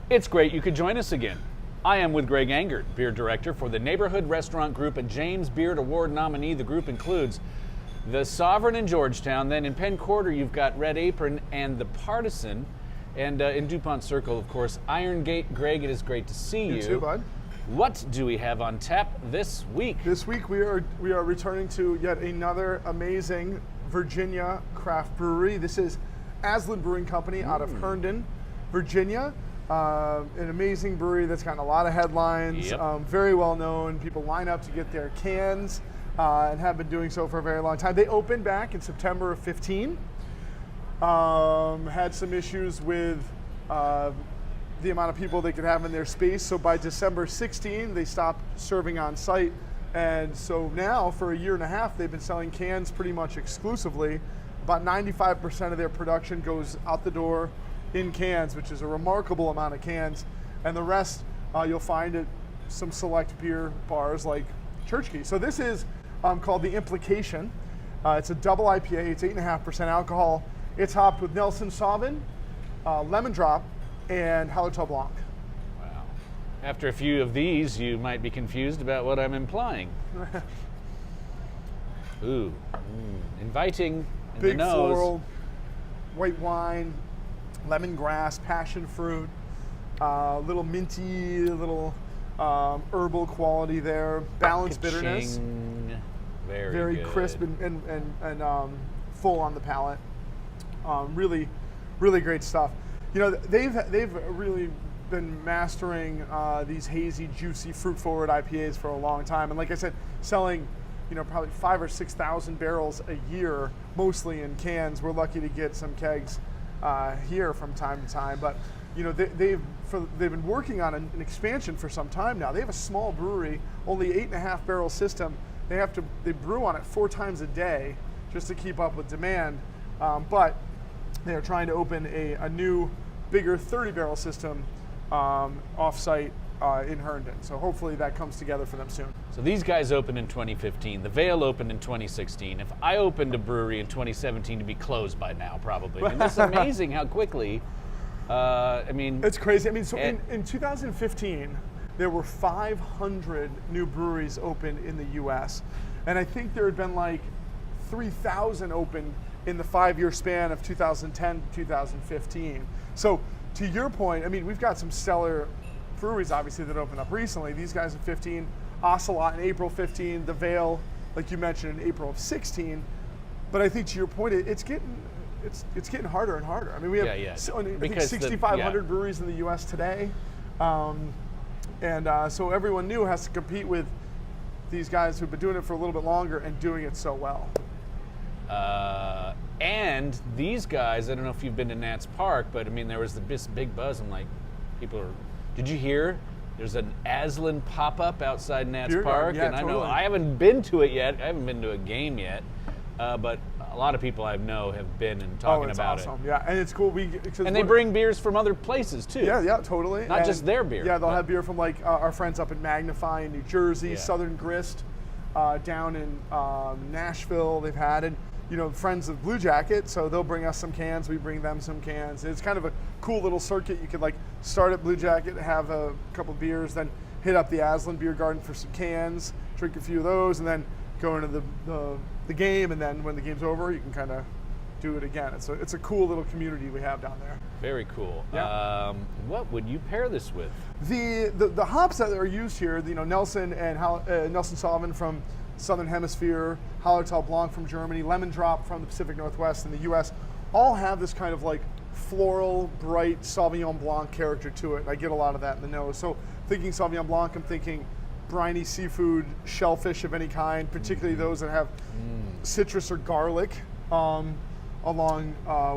It's great you could join us again. I am with Greg Engert, beer director for the Neighborhood Restaurant Group, a James Beard Award nominee. The group includes the Sovereign in Georgetown. Then in Penn Quarter, you've got Red Apron and the Partisan. And in DuPont Circle, of course, Iron Gate. Greg, it is great to see you. You too, bud. What do we have on tap this week? This week we are returning to yet another amazing Virginia craft brewery. This is Aslin Brewing Company out of Herndon, Virginia. An amazing brewery that's gotten a lot of headlines, very well known. People line up to get their cans and have been doing so for a very long time. They opened back in September of 15. Had some issues with the amount of people they could have in their space. So by December 16, they stopped serving on site. And so now for a year and a half, they've been selling cans pretty much exclusively. About 95% of their production goes out the door in cans, which is a remarkable amount of cans. And the rest you'll find at some select beer bars like Church Key. So this is called The Implication. It's a double IPA, it's 8.5% alcohol. It's hopped with Nelson Sauvin, Lemon Drop, and Haselton Blanc. Wow. After a few of these, you might be confused about what I'm implying. Ooh, inviting in Big the nose. floral, white wine, lemongrass, passion fruit, little minty, little herbal quality there, balanced bitterness. Very good. Crisp and full on the palate. Really great stuff. You know, they've really been mastering these hazy, juicy, fruit-forward IPAs for a long time, and like I said, selling, you know, probably 5,000 or 6,000 barrels a year, mostly in cans. We're lucky to get some kegs here from time to time, but you know, they've been working on an expansion for some time now. They have a small brewery, only 8.5 barrel system. They brew on it 4 times a day just to keep up with demand, but they are trying to open a new, bigger 30-barrel system off-site in Herndon. So hopefully that comes together for them soon. So these guys opened in 2015. The Veil opened in 2016. If I opened a brewery in 2017, to be closed by now, probably. I mean, it's amazing how quickly. It's crazy. I mean, so in 2015, there were 500 new breweries opened in the U.S., and I think there had been like 3,000 opened in the 5-year span of 2010 to 2015. So to your point, I mean, we've got some stellar breweries obviously that opened up recently. These guys in 15, Ocelot in April 15, The Veil, like you mentioned, in April of 16. But I think to your point, it's getting harder and harder. I mean, we have I think 6,500 breweries in the U.S. today, so everyone new has to compete with these guys who've been doing it for a little bit longer and doing it so well. And these guys, I don't know if you've been to Nats Park, but I mean, there was this big buzz. I'm like, did you hear? There's an Aslin pop-up outside Nats Park, and I know I haven't been to it yet. I haven't been to a game yet, but a lot of people I know have been and talking about awesome. Yeah, and it's cool. And they bring beers from other places too. Yeah, totally. Not just their beer. Yeah, they'll have beer from like our friends up in Magnify in New Jersey, Southern Grist down in Nashville. They've had it. You know, friends of Blue Jacket, so they'll bring us some cans, we bring them some cans. It's kind of a cool little circuit. You could like start at Blue Jacket, have a couple beers, then hit up the Aslin Beer Garden for some cans, drink a few of those, and then go into the game, and then when the game's over, you can kind of do it again. It's a cool little community we have down there. Very cool. Yeah. What would you pair this with? The hops that are used here, you know, Nelson and Nelson Sauvin from Southern Hemisphere, Haselton Blanc from Germany, Lemon Drop from the Pacific Northwest in the U.S., all have this kind of like floral, bright Sauvignon Blanc character to it. I get a lot of that in the nose. So thinking Sauvignon Blanc, I'm thinking briny seafood, shellfish of any kind, particularly those that have citrus or garlic along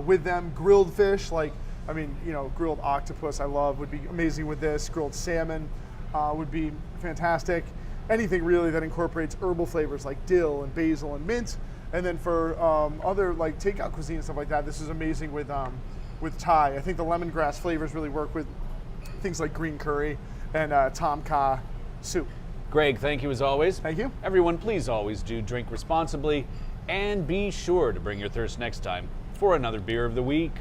with them. Grilled fish, like, I mean, you know, grilled octopus I love, would be amazing with this. Grilled salmon would be fantastic. Anything really that incorporates herbal flavors like dill and basil and mint. And then for other like takeout cuisine and stuff like that, this is amazing with Thai. I think the lemongrass flavors really work with things like green curry and tom kha soup. Greg, thank you as always. Thank you. Everyone, please always do drink responsibly, and be sure to bring your thirst next time for another Beer of the Week.